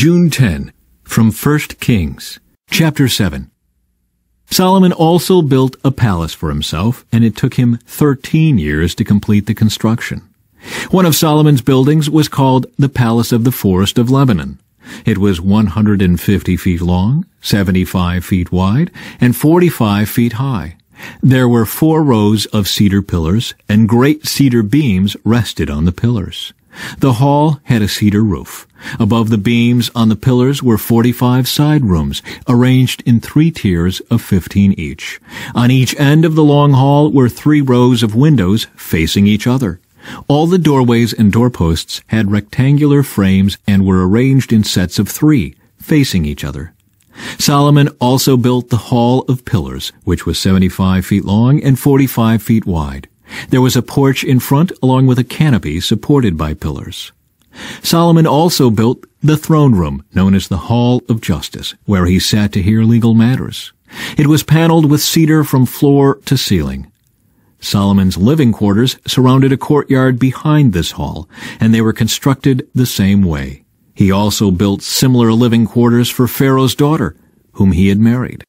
June 10, from 1 Kings, chapter 7. Solomon also built a palace for himself, and it took him 13 years to complete the construction. One of Solomon's buildings was called the Palace of the Forest of Lebanon. It was 150 feet long, 75 feet wide, and 45 feet high. There were 4 rows of cedar pillars, and great cedar beams rested on the pillars. The hall had a cedar roof. Above the beams on the pillars were 45 side rooms, arranged in 3 tiers of 15 each. On each end of the long hall were 3 rows of windows facing each other. All the doorways and doorposts had rectangular frames and were arranged in sets of 3, facing each other. Solomon also built the Hall of Pillars, which was 75 feet long and 45 feet wide. There was a porch in front along with a canopy supported by pillars. Solomon also built the throne room, known as the Hall of Justice, where he sat to hear legal matters. It was paneled with cedar from floor to ceiling. Solomon's living quarters surrounded a courtyard behind this hall, and they were constructed the same way. He also built similar living quarters for Pharaoh's daughter, whom he had married.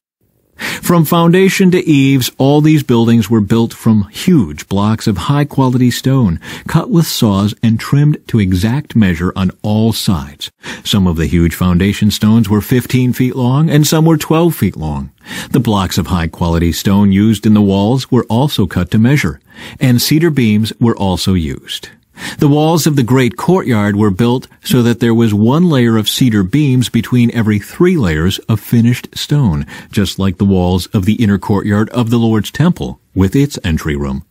From foundation to eaves, all these buildings were built from huge blocks of high-quality stone, cut with saws and trimmed to exact measure on all sides. Some of the huge foundation stones were 15 feet long, and some were 12 feet long. The blocks of high-quality stone used in the walls were also cut to measure, and cedar beams were also used. The walls of the great courtyard were built so that there was 1 layer of cedar beams between every 3 layers of finished stone, just like the walls of the inner courtyard of the Lord's temple, with its entry room.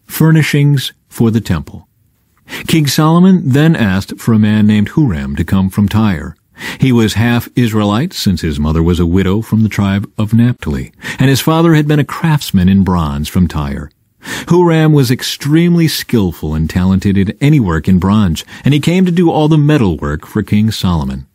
Furnishings for the temple. King Solomon then asked for a man named Huram to come from Tyre. He was half Israelite, since his mother was a widow from the tribe of Naphtali, and his father had been a craftsman in bronze from Tyre. Huram was extremely skillful and talented in any work in bronze, and he came to do all the metal work for King Solomon.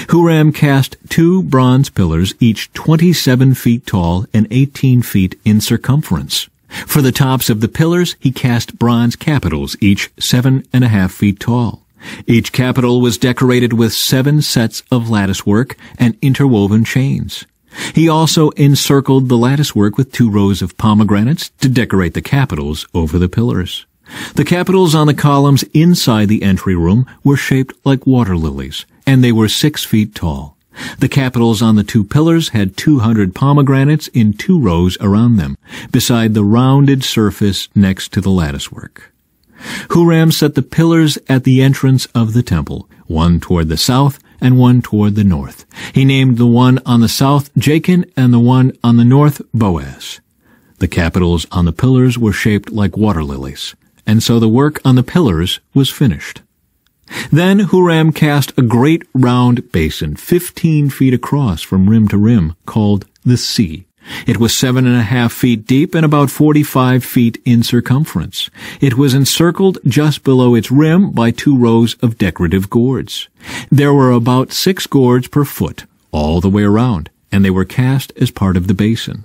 Huram cast 2 bronze pillars, each 27 feet tall and 18 feet in circumference. For the tops of the pillars, he cast bronze capitals, each 7.5 feet tall. Each capital was decorated with 7 sets of latticework and interwoven chains. He also encircled the latticework with 2 rows of pomegranates to decorate the capitals over the pillars. The capitals on the columns inside the entry room were shaped like water lilies, and they were 6 feet tall. The capitals on the 2 pillars had 200 pomegranates in 2 rows around them, beside the rounded surface next to the latticework. Huram set the pillars at the entrance of the temple, one toward the south and one toward the north. He named the one on the south Jachin and the one on the north Boaz. The capitals on the pillars were shaped like water lilies, and so the work on the pillars was finished. Then Huram cast a great round basin 15 feet across from rim to rim, called the Sea. It was 7.5 feet deep and about 45 feet in circumference. It was encircled just below its rim by 2 rows of decorative gourds. There were about 6 gourds per foot, all the way around, and they were cast as part of the basin.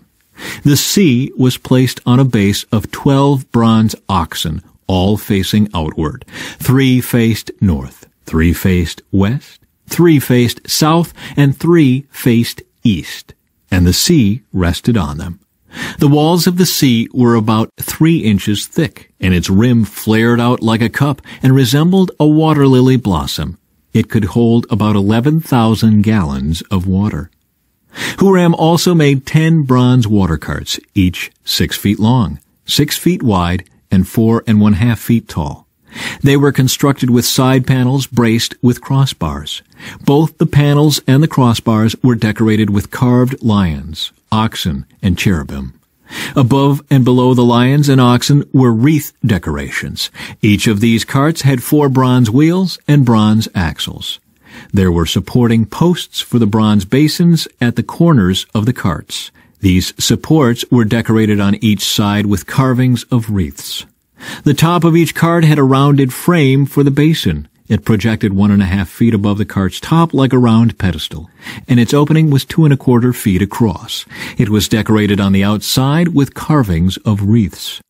The Sea was placed on a base of 12 bronze oxen, all facing outward. 3 faced north, 3 faced west, 3 faced south, and 3 faced east. And the Sea rested on them. The walls of the Sea were about 3 inches thick, and its rim flared out like a cup and resembled a water lily blossom. It could hold about 11,000 gallons of water. Huram also made 10 bronze water carts, each 6 feet long, 6 feet wide, and 4.5 feet tall. They were constructed with side panels braced with crossbars. Both the panels and the crossbars were decorated with carved lions, oxen, and cherubim. Above and below the lions and oxen were wreath decorations. Each of these carts had 4 bronze wheels and bronze axles. There were supporting posts for the bronze basins at the corners of the carts. These supports were decorated on each side with carvings of wreaths. The top of each cart had a rounded frame for the basin. It projected 1.5 feet above the cart's top like a round pedestal, and its opening was 2.25 feet across. It was decorated on the outside with carvings of wreaths.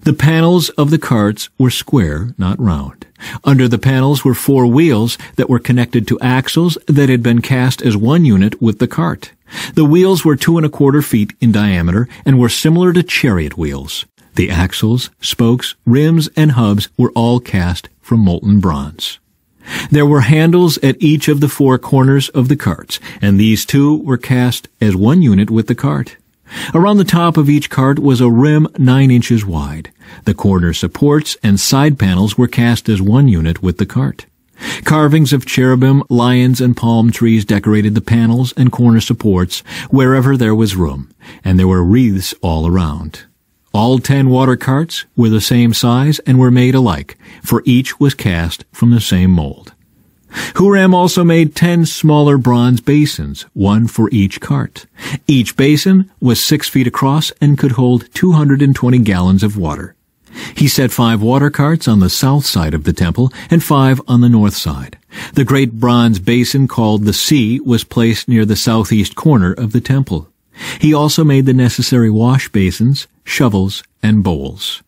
The panels of the carts were square, not round. Under the panels were 4 wheels that were connected to axles that had been cast as one unit with the cart. The wheels were 2¼ feet in diameter and were similar to chariot wheels. The axles, spokes, rims, and hubs were all cast from molten bronze. There were handles at each of the 4 corners of the carts, and these too were cast as one unit with the cart. Around the top of each cart was a rim 9 inches wide. The corner supports and side panels were cast as one unit with the cart. Carvings of cherubim, lions, and palm trees decorated the panels and corner supports wherever there was room, and there were wreaths all around. All 10 water carts were the same size and were made alike, for each was cast from the same mold. Huram also made 10 smaller bronze basins, one for each cart. Each basin was 6 feet across and could hold 220 gallons of water. He set 5 water carts on the south side of the temple and 5 on the north side. The great bronze basin called the Sea was placed near the southeast corner of the temple. He also made the necessary wash basins, shovels, and bowls.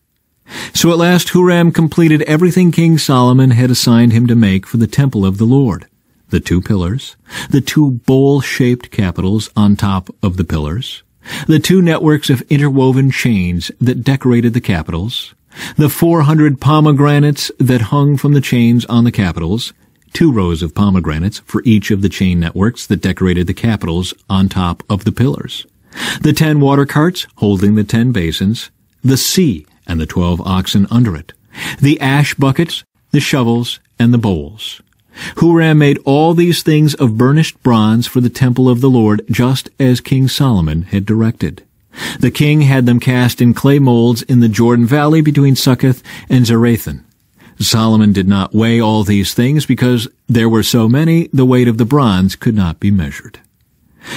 So at last Huram completed everything King Solomon had assigned him to make for the temple of the Lord. The 2 pillars, the 2 bowl-shaped capitals on top of the pillars, the 2 networks of interwoven chains that decorated the capitals, the 400 pomegranates that hung from the chains on the capitals, 2 rows of pomegranates for each of the chain networks that decorated the capitals on top of the pillars, the 10 water carts holding the 10 basins, the sea and the 12 oxen under it, the ash buckets, the shovels, and the bowls. Huram made all these things of burnished bronze for the temple of the Lord, just as King Solomon had directed. The king had them cast in clay molds in the Jordan Valley between Succoth and Zarethan. Solomon did not weigh all these things because there were so many, the weight of the bronze could not be measured.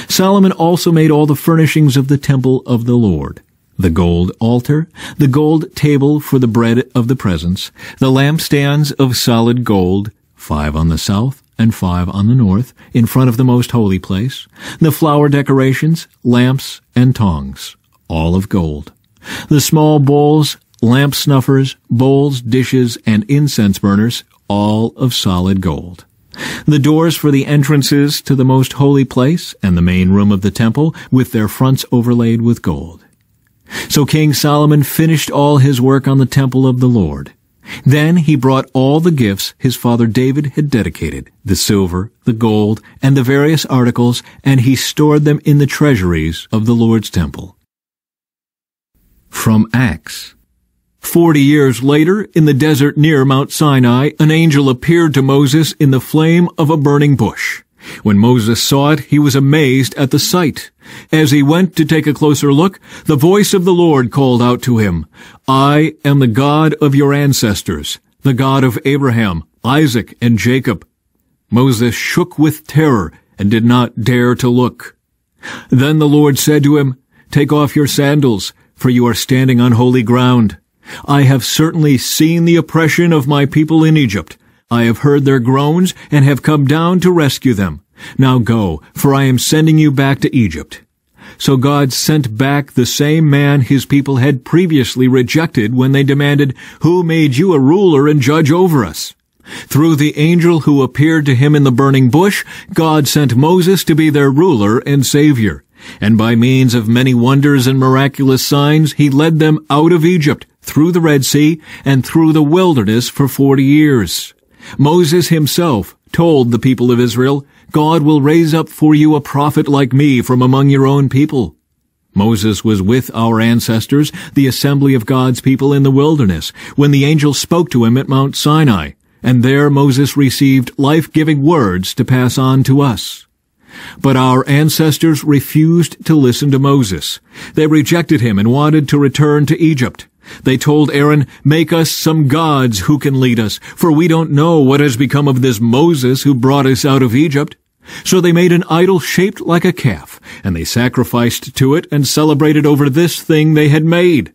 Solomon also made all the furnishings of the temple of the Lord: the gold altar, the gold table for the bread of the presence, the lampstands of solid gold, 5 on the south and 5 on the north, in front of the most holy place, the flower decorations, lamps, and tongs, all of gold, the small bowls, lamp snuffers, bowls, dishes, and incense burners, all of solid gold. The doors for the entrances to the most holy place and the main room of the temple, with their fronts overlaid with gold. So King Solomon finished all his work on the temple of the Lord. Then he brought all the gifts his father David had dedicated, the silver, the gold, and the various articles, and he stored them in the treasuries of the Lord's temple. From Acts. 40 years later, in the desert near Mount Sinai, an angel appeared to Moses in the flame of a burning bush. When Moses saw it, he was amazed at the sight. As he went to take a closer look, the voice of the Lord called out to him, "I am the God of your ancestors, the God of Abraham, Isaac, and Jacob." Moses shook with terror and did not dare to look. Then the Lord said to him, "Take off your sandals, for you are standing on holy ground. I have certainly seen the oppression of my people in Egypt. I have heard their groans and have come down to rescue them. Now go, for I am sending you back to Egypt." So God sent back the same man his people had previously rejected when they demanded, "Who made you a ruler and judge over us?" Through the angel who appeared to him in the burning bush, God sent Moses to be their ruler and savior. And by means of many wonders and miraculous signs, he led them out of Egypt, through the Red Sea, and through the wilderness for 40 years. Moses himself told the people of Israel, "God will raise up for you a prophet like me from among your own people." Moses was with our ancestors, the assembly of God's people in the wilderness, when the angel spoke to him at Mount Sinai, and there Moses received life-giving words to pass on to us. But our ancestors refused to listen to Moses. They rejected him and wanted to return to Egypt. They told Aaron, "Make us some gods who can lead us, for we don't know what has become of this Moses who brought us out of Egypt." So they made an idol shaped like a calf, and they sacrificed to it and celebrated over this thing they had made.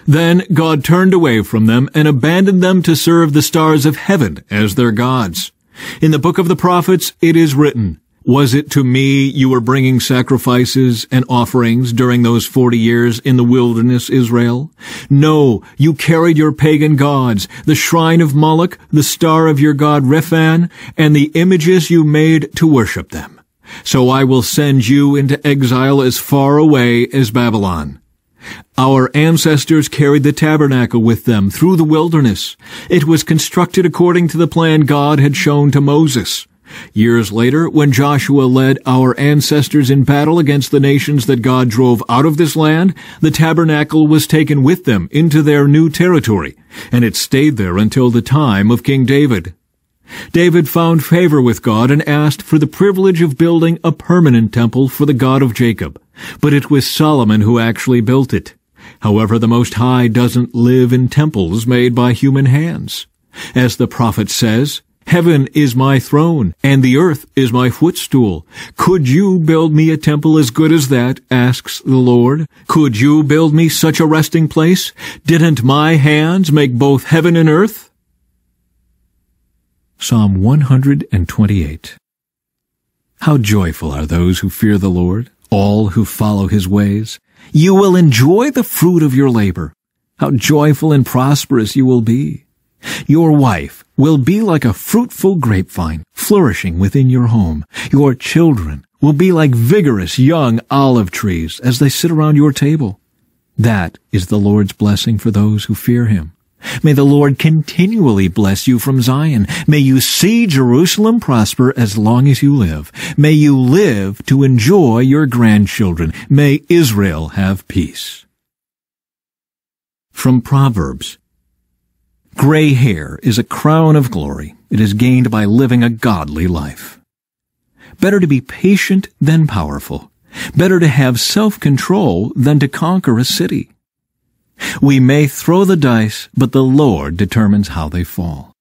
Then God turned away from them and abandoned them to serve the stars of heaven as their gods. In the book of the prophets it is written, Was it to me you were bringing sacrifices and offerings during those 40 years in the wilderness, Israel? No, you carried your pagan gods, the shrine of Moloch, the star of your god Rephan, and the images you made to worship them. So I will send you into exile as far away as Babylon. Our ancestors carried the tabernacle with them through the wilderness. It was constructed according to the plan God had shown to Moses. Years later, when Joshua led our ancestors in battle against the nations that God drove out of this land, the tabernacle was taken with them into their new territory, and it stayed there until the time of King David. David found favor with God and asked for the privilege of building a permanent temple for the God of Jacob, but it was Solomon who actually built it. However, the Most High doesn't live in temples made by human hands. As the prophet says, "Heaven is my throne, and the earth is my footstool. Could you build me a temple as good as that?" asks the Lord. "Could you build me such a resting place? Didn't my hands make both heaven and earth?" Psalm 128. How joyful are those who fear the Lord, all who follow his ways. You will enjoy the fruit of your labor. How joyful and prosperous you will be. Your wife will be like a fruitful grapevine, flourishing within your home. Your children will be like vigorous young olive trees as they sit around your table. That is the Lord's blessing for those who fear him. May the Lord continually bless you from Zion. May you see Jerusalem prosper as long as you live. May you live to enjoy your grandchildren. May Israel have peace. From Proverbs. Gray hair is a crown of glory. It is gained by living a godly life. Better to be patient than powerful. Better to have self-control than to conquer a city. We may throw the dice, but the Lord determines how they fall.